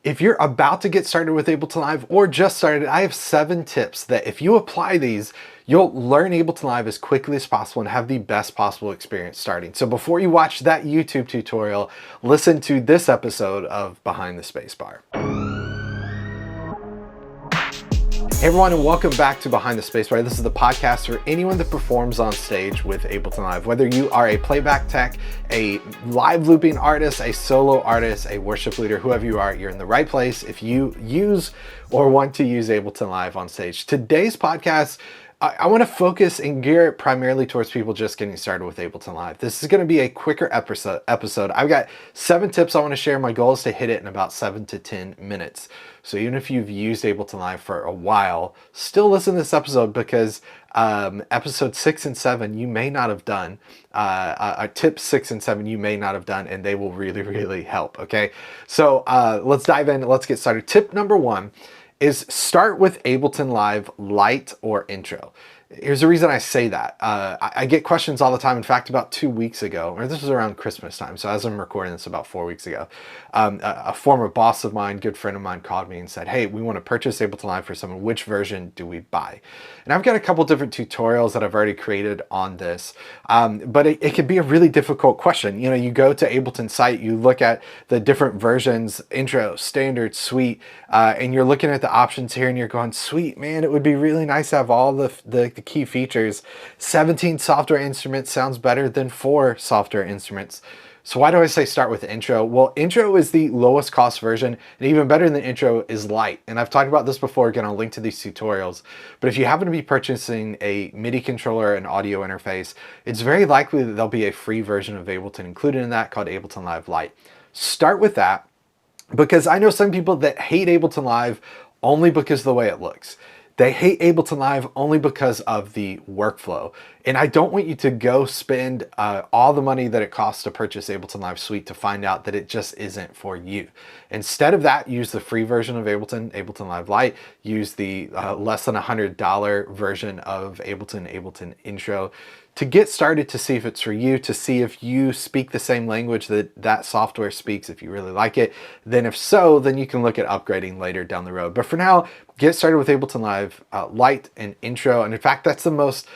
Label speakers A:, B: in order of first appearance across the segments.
A: If you're about to get started with Ableton Live or just started, I have 7 tips that if you apply these, you'll learn Ableton Live as quickly as possible and have the best possible experience starting. So before you watch that YouTube tutorial, listen to this episode of Behind the Spacebar. Hey everyone, and welcome back to Behind the Spacebar. This is the podcast for anyone that performs on stage with Ableton Live. Whether you are a playback tech, a live looping artist, a solo artist, a worship leader, whoever you are, you're in the right place if you use or want to use Ableton Live on stage. Today's podcast, I want to focus and gear it primarily towards people just getting started with Ableton Live. This is going to be a quicker episode. I've got 7 tips I want to share. My goal is to hit it in about 7 to 10 minutes. So even if you've used Ableton Live for a while, still listen to this episode because episode 6 and 7 you may not have done. Tips 6 and 7 you may not have done, and they will really, really help. Okay, so let's dive in. Let's get started. Tip number 1 is start with Ableton Live Lite or Intro. Here's the reason I say that. I get questions all the time. In fact, about 2 weeks ago, or this was around Christmas time, so as I'm recording this about 4 weeks ago, a former boss of mine, good friend of mine, called me and said, hey, we want to purchase Ableton Live for someone. Which version do we buy? And I've got a couple different tutorials that I've already created on this, but it can be a really difficult question. You know, you go to Ableton's site, you look at the different versions, intro, standard, suite, and you're looking at the options here and you're going, sweet, man, it would be really nice to have all the key features. 17 software instruments sounds better than 4 software instruments. So why do I say start with Intro? Well, Intro is the lowest cost version, and even better than Intro is Lite. And I've talked about this before. Again, I'll link to these tutorials. But if you happen to be purchasing a MIDI controller and audio interface, it's very likely that there'll be a free version of Ableton included in that called Ableton Live Lite. Start with that, because I know some people that hate Ableton Live only because of the way it looks. They hate Ableton Live only because of the workflow. And I don't want you to go spend all the money that it costs to purchase Ableton Live Suite to find out that it just isn't for you. Instead of that, use the free version of Ableton Live Lite. Use the less than $100 version of Ableton Intro to get started, to see if it's for you, to see if you speak the same language that that software speaks, if you really like it. Then if so, then you can look at upgrading later down the road. But for now, get started with Ableton Live Lite and Intro. And in fact, that's the most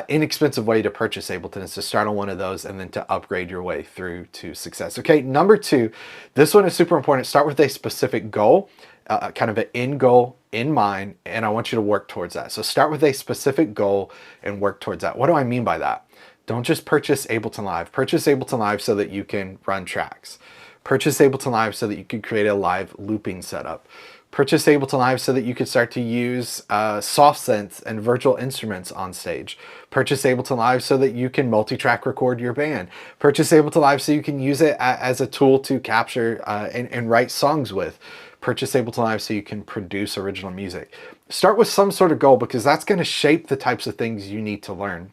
A: inexpensive way to purchase Ableton, is to start on one of those and then to upgrade your way through to success. Okay, number 2, this one is super important. Start with a specific goal, kind of an end goal in mind, and I want you to work towards that. So start with a specific goal and work towards that. What do I mean by that? Don't just purchase Ableton Live. Purchase Ableton Live so that you can run tracks. Purchase Ableton Live so that you can create a live looping setup. Purchase Ableton Live so that you could start to use soft synths and virtual instruments on stage. Purchase Ableton Live so that you can multi-track record your band. Purchase Ableton Live so you can use it as a tool to capture and write songs with. Purchase Ableton Live so you can produce original music. Start with some sort of goal, because that's going to shape the types of things you need to learn.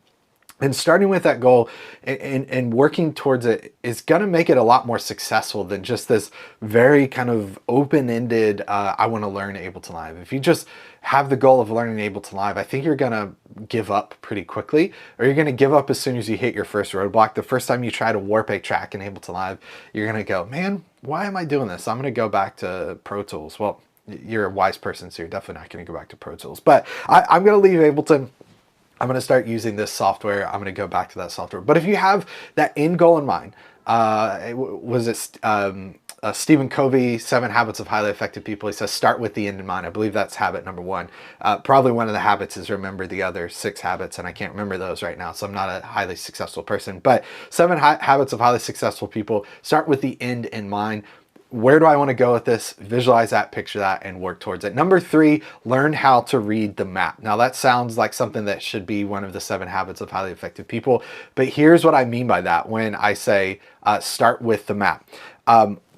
A: And starting with that goal and working towards it is going to make it a lot more successful than just this very kind of open-ended, I want to learn Ableton Live. If you just have the goal of learning Ableton Live, I think you're going to give up pretty quickly, or you're going to give up as soon as you hit your first roadblock. The first time you try to warp a track in Ableton Live, you're going to go, man, why am I doing this? I'm going to go back to Pro Tools. Well, you're a wise person, so you're definitely not going to go back to Pro Tools. But I'm going to leave Ableton. I'm going to start using this software. I'm going to go back to that software. But if you have that end goal in mind, Stephen Covey, 7 Habits of Highly Effective People. He says, start with the end in mind. I believe that's habit number 1. Probably one of the habits is remember the other 6 habits, and I can't remember those right now, so I'm not a highly successful person. But 7 Habits of Highly Successful People, start with the end in mind. Where do I want to go with this? Visualize that, picture that, and work towards it. Number 3, learn how to read the map. Now that sounds like something that should be one of the 7 habits of highly effective people, but here's what I mean by that when I say start with the map.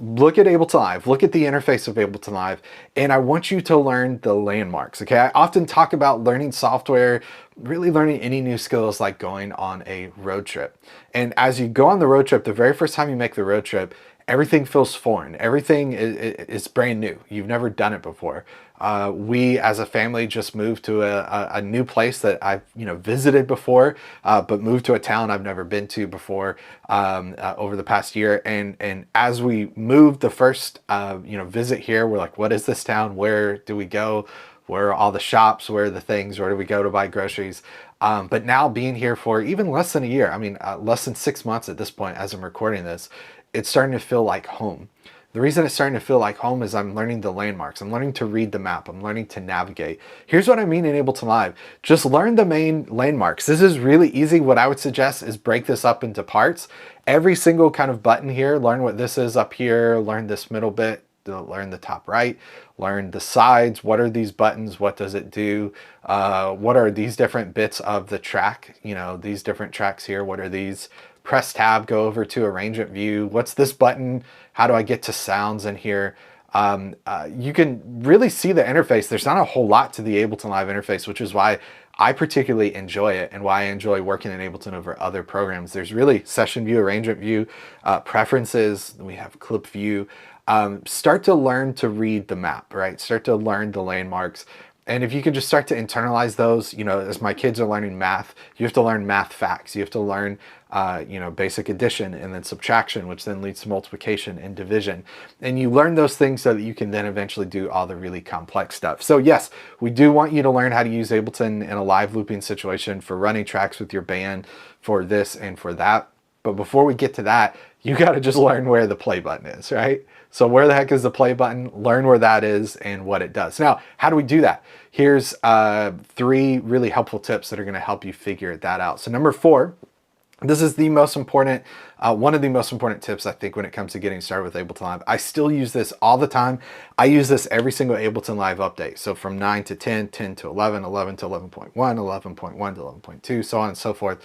A: Look at Ableton Live, look at the interface of Ableton Live, and I want you to learn the landmarks, okay? I often talk about learning software, really learning any new skills like going on a road trip. And as you go on the road trip, the very first time you make the road trip, everything feels foreign. Everything is brand new. You've never done it before. We as a family just moved to a new place that I've visited before, but moved to a town I've never been to before over the past year. And as we moved the first visit here, we're like, what is this town? Where do we go? Where are all the shops? Where are the things? Where do we go to buy groceries? But now being here for even less than a year, I mean, less than 6 months at this point as I'm recording this, it's starting to feel like home. The reason it's starting to feel like home is I'm learning the landmarks. I'm learning to read the map. I'm learning to navigate. Here's what I mean in Ableton Live. Just learn the main landmarks. This is really easy. What I would suggest is break this up into parts. Every single kind of button here, learn what this is up here, learn this middle bit, learn the top right, learn the sides. What are these buttons? What does it do? What are these different bits of the track? These different tracks here. What are these? Press tab, go over to arrangement view. What's this button? How do I get to sounds in here? You can really see the interface. There's not a whole lot to the Ableton Live interface, which is why I particularly enjoy it and why I enjoy working in Ableton over other programs. There's really session view, arrangement view, preferences. We have clip view. Start to learn to read the map, right? Start to learn the landmarks. And if you can just start to internalize those, as my kids are learning math, you have to learn math facts. You have to learn, basic addition and then subtraction, which then leads to multiplication and division. And you learn those things so that you can then eventually do all the really complex stuff. So yes, we do want you to learn how to use Ableton in a live looping situation for running tracks with your band, for this and for that. But before we get to that, you got to just learn where the play button is, right? So where the heck is the play button? Learn where that is and what it does. Now, how do we do that? Here's 3 really helpful tips that are going to help you figure that out. So number 4, this is the most important, one of the most important tips, I think, when it comes to getting started with Ableton Live. I still use this all the time. I use this every single Ableton Live update. So from 9 to 10, 10 to 11, 11 to 11.1, 11.1 to 11.2, so on and so forth.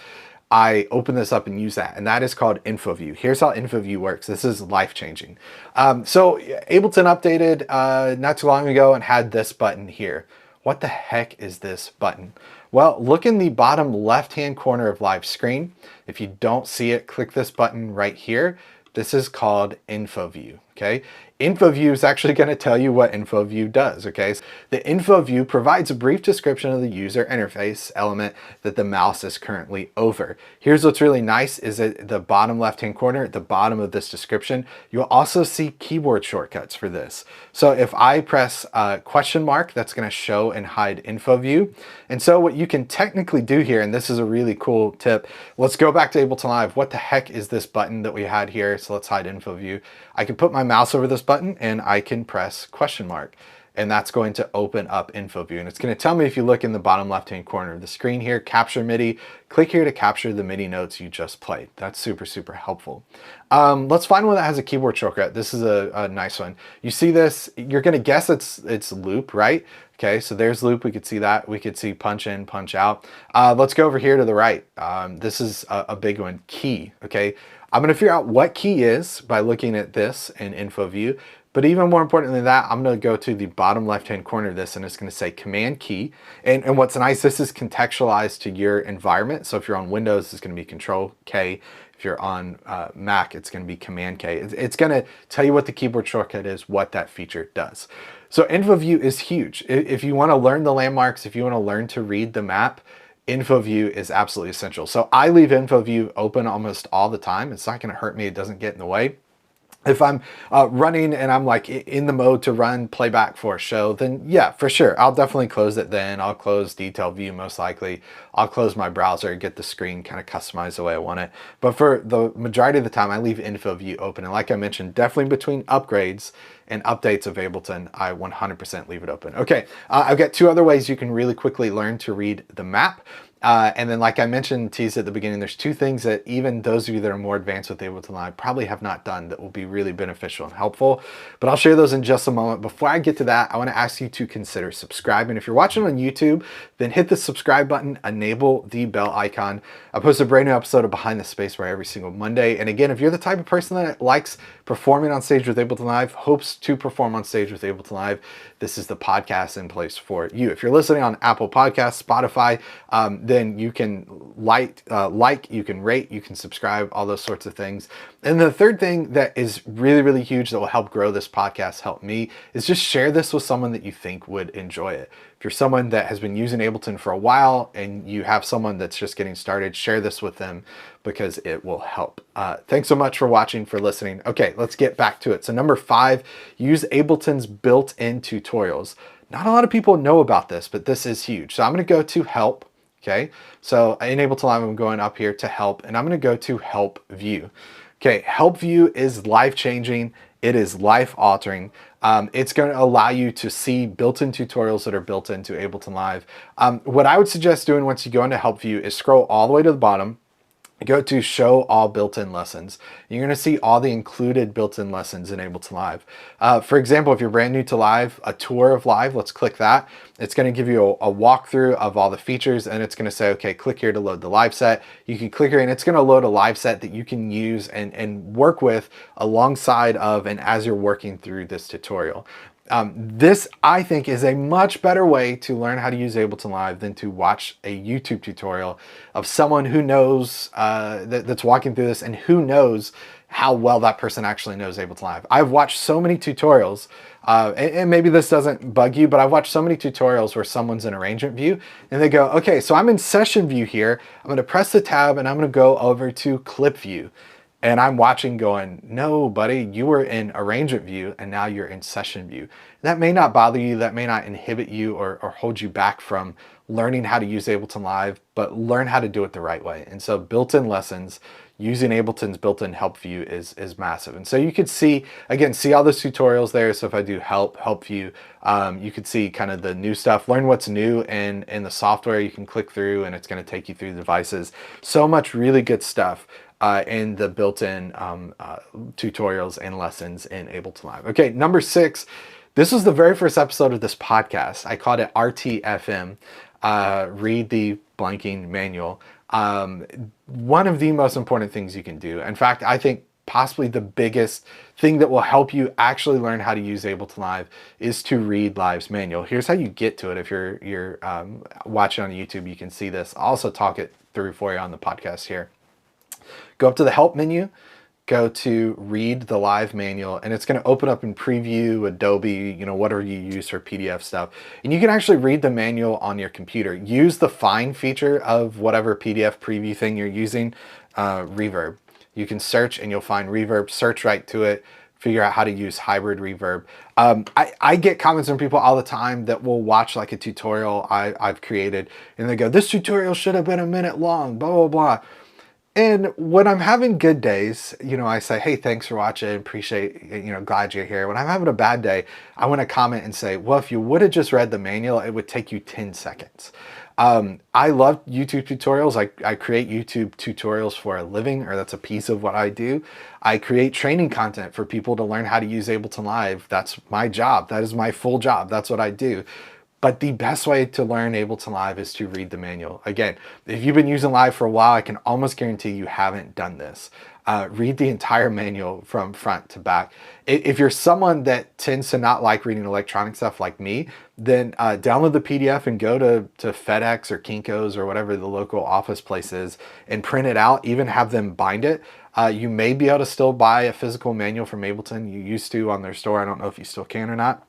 A: I open this up and use that, and that is called Info View. Here's how Info View works. This is life-changing. So Ableton updated not too long ago and had this button here. What the heck is this button? Well, look in the bottom left-hand corner of live screen. If you don't see it, click this button right here. This is called Info View, okay? Info View is actually going to tell you what Info View does, okay? So the Info View provides a brief description of the user interface element that the mouse is currently over. Here's what's really nice is at the bottom left-hand corner, at the bottom of this description, you'll also see keyboard shortcuts for this. So if I press question mark, that's going to show and hide Info View. And so what you can technically do here, and this is a really cool tip, let's go back to Ableton Live. What the heck is this button that we had here? So let's hide Info View. I can put my mouse over this button and I can press question mark, and that's going to open up Info View. And it's going to tell me, if you look in the bottom left-hand corner of the screen here, capture MIDI, click here to capture the MIDI notes you just played. That's super, super helpful. Let's find one that has a keyboard shortcut. This is a nice one. You see this, you're going to guess it's loop, right? Okay, so there's loop, we could see that. We could see punch in, punch out. Let's go over here to the right. This is a big one, key, okay? I'm gonna figure out what key is by looking at this in Info View, but even more importantly than that, I'm gonna go to the bottom left-hand corner of this and it's gonna say Command key. And what's nice, this is contextualized to your environment. So if you're on Windows, it's gonna be Control K. If you're on Mac, it's gonna be Command K. It's gonna tell you what the keyboard shortcut is, what that feature does. So Info View is huge. If you wanna learn the landmarks, if you wanna learn to read the map, Info View is absolutely essential. So I leave Info View open almost all the time. It's not going to hurt me. It doesn't get in the way. If I'm running and I'm like in the mode to run playback for a show, then yeah, for sure, I'll definitely close it then. I'll close Detail View most likely. I'll close my browser, get the screen kind of customized the way I want it. But for the majority of the time, I leave Info View open. And like I mentioned, definitely between upgrades and updates of Ableton, I 100% leave it open. Okay, I've got 2 other ways you can really quickly learn to read the map. And then, like I mentioned, teased at the beginning, there's 2 things that even those of you that are more advanced with Ableton Live probably have not done that will be really beneficial and helpful. But I'll share those in just a moment. Before I get to that, I want to ask you to consider subscribing. If you're watching on YouTube, then hit the subscribe button, enable the bell icon. I post a brand new episode of Behind the Space Bar every single Monday. And again, if you're the type of person that likes performing on stage with Ableton Live, hopes to perform on stage with Ableton Live, this is the podcast in place for you. If you're listening on Apple Podcasts, Spotify, then you can like, you can rate, you can subscribe, all those sorts of things. And the third thing that is really, really huge that will help grow this podcast, help me, is just share this with someone that you think would enjoy it. If you're someone that has been using Ableton for a while and you have someone that's just getting started, share this with them because it will help. Thanks so much for watching, for listening. Okay, let's get back to it. So number 5, use Ableton's built-in tutorials. Not a lot of people know about this, but this is huge. So I'm going to go to help. Okay, so in Ableton Live, I'm going up here to help, and I'm going to go to help view. Okay, help view is life-changing. It is life-altering. It's going to allow you to see built-in tutorials that are built into Ableton Live. What I would suggest doing once you go into help view is scroll all the way to the bottom. Go to show all built-in lessons. You're going to see all the included built-in lessons in Ableton Live. For example, if you're brand new to Live, a tour of Live, let's click that. It's going to give you a walkthrough of all the features, and it's going to say, okay, click here to load the live set. You can click here and it's going to load a live set that you can use and work with alongside of and as you're working through this tutorial. This, I think, is a much better way to learn how to use Ableton Live than to watch a YouTube tutorial of someone who knows, that's walking through this and who knows how well that person actually knows Ableton Live. I've watched so many tutorials, and maybe this doesn't bug you, but I've watched so many tutorials where someone's in arrangement view and they go, okay, so I'm in session view here. I'm going to press the tab and I'm going to go over to clip view. And I'm watching going, no, buddy, you were in arrangement view and now you're in session view. That may not bother you, that may not inhibit you or hold you back from learning how to use Ableton Live, but learn how to do it the right way. And so built-in lessons using Ableton's built-in help view is massive. And so you could see, again, see all those tutorials there. So if I do help view, you could see kind of the new stuff, learn what's new in the software. You can click through and it's going to take you through the devices. So much really good stuff in the built-in tutorials and lessons in Ableton Live. Okay, number 6, this was the very first episode of this podcast. I called it RTFM, read the blanking manual. One of the most important things you can do. In fact, I think possibly the biggest thing that will help you actually learn how to use Ableton Live is to read Live's manual. Here's how you get to it. If you're watching on YouTube, you can see this. I'll also talk it through for you on the podcast here. Go up to the help menu, go to read the live manual, and it's going to open up in preview, Adobe, whatever you use for PDF stuff. And you can actually read the manual on your computer. Use the find feature of whatever PDF preview thing you're using, reverb. You can search and you'll find reverb, search right to it, figure out how to use hybrid reverb. I get comments from people all the time that will watch like a tutorial I've created and they go, this tutorial should have been a minute long, blah, blah, blah. And when I'm having good days, I say, hey, thanks for watching, appreciate, glad you're here. When I'm having a bad day, I want to comment and say, well, if you would have just read the manual, it would take you 10 seconds. I love YouTube tutorials. I create YouTube tutorials for a living, or that's a piece of what I do. I create training content for people to learn how to use Ableton Live. That's my job. That is my full job. That's what I do. But the best way to learn Ableton Live is to read the manual. Again, if you've been using Live for a while, I can almost guarantee you haven't done this. Read the entire manual from front to back. If you're someone that tends to not like reading electronic stuff like me, then download the PDF and go to FedEx or Kinko's or whatever the local office place is and print it out, even have them bind it. You may be able to still buy a physical manual from Ableton. You used to on their store. I don't know if you still can or not.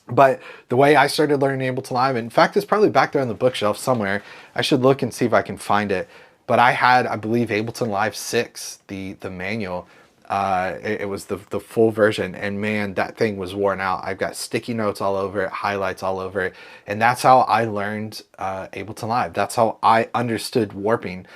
A: But the way I started learning Ableton Live, in fact, it's probably back there on the bookshelf somewhere. I should look and see if I can find it. But I had, I believe, Ableton Live 6, the manual. It was the full version, and man, that thing was worn out. I've got sticky notes all over it, highlights all over it, and that's how I learned Ableton Live. That's how I understood warping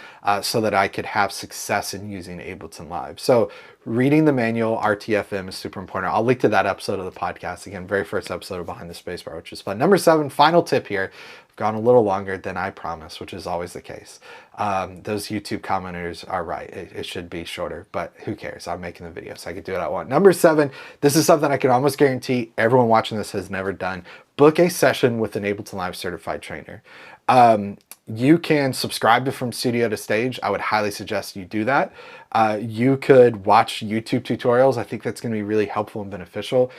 A: so that I could have success in using Ableton Live. So reading the manual, RTFM, is super important. I'll link to that episode of the podcast. Again, very first episode of Behind the Spacebar, which is fun. Number 7, final tip here. I've gone a little longer than I promised, which is always the case. Those YouTube commenters are right. It should be shorter, but who cares? I'm making the video, so I can do what I want. Number 7, this is something I can almost guarantee everyone watching this has never done. Book a session with an Ableton Live certified trainer. You can subscribe to From Studio to Stage. I would highly suggest you do that. You could watch YouTube tutorials. I think that's going to be really helpful and beneficial.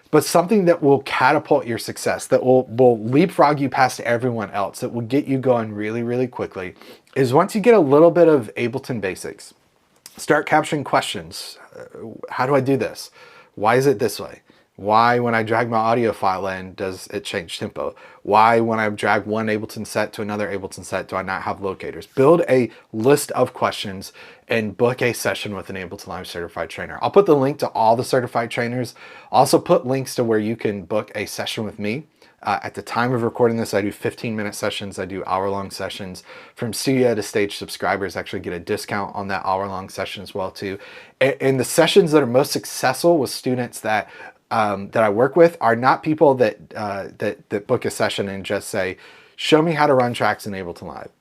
A: But something that will catapult your success, that will leapfrog you past everyone else, that will get you going really, really quickly, is once you get a little bit of Ableton basics, start capturing questions. How do I do this? Why is it this way? Why, when I drag my audio file in, does it change tempo? Why, when I drag one Ableton set to another Ableton set, do I not have locators? Build a list of questions and book a session with an Ableton Live certified trainer. I'll put the link to all the certified trainers. I'll also put links to where you can book a session with me. At the time of recording this, I do 15-minute sessions. I do hour-long sessions. From Studio to Stage subscribers actually get a discount on that hour-long session as well too. And the sessions that are most successful with students that I work with are not people that book a session and just say, show me how to run tracks in Ableton Live.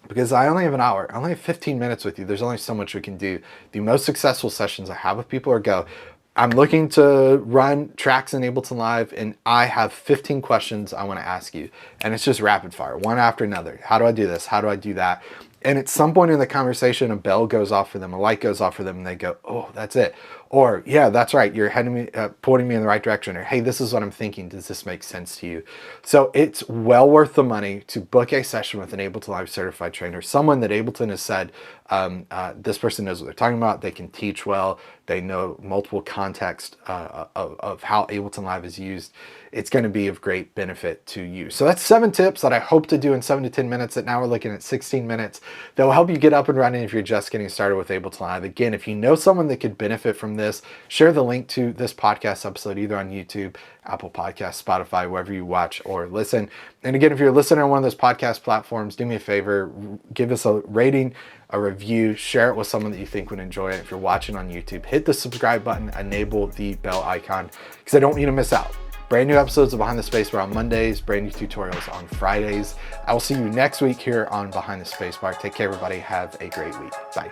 A: Because I only have an hour. I only have 15 minutes with you. There's only so much we can do. The most successful sessions I have with people are go, I'm looking to run tracks in Ableton Live and I have 15 questions I want to ask you. And it's just rapid fire, one after another. How do I do this? How do I do that? And at some point in the conversation, a bell goes off for them, a light goes off for them, and they go, oh, that's it. Or, yeah, that's right, you're heading me, pointing me in the right direction. Or, hey, this is what I'm thinking. Does this make sense to you? So it's well worth the money to book a session with an Ableton Live certified trainer, someone that Ableton has said, this person knows what they're talking about, they can teach well, they know multiple context of how Ableton Live is used. It's going to be of great benefit to you. So that's 7 tips that I hope to do in 7 to 10 minutes, that now we're looking at 16 minutes, that will help you get up and running if you're just getting started with Ableton Live. Again, if you know someone that could benefit from this, share the link to this podcast episode either on YouTube, Apple Podcasts, Spotify, wherever you watch or listen. And again, if you're listening on one of those podcast platforms, do me a favor, give us a rating, a review, share it with someone that you think would enjoy it. If you're watching on YouTube, hit the subscribe button, enable the bell icon, because I don't want you to miss out. Brand new episodes of Behind the Spacebar on Mondays, brand new tutorials on Fridays. I will see you next week here on Behind the Spacebar. Take care, everybody. Have a great week. Bye.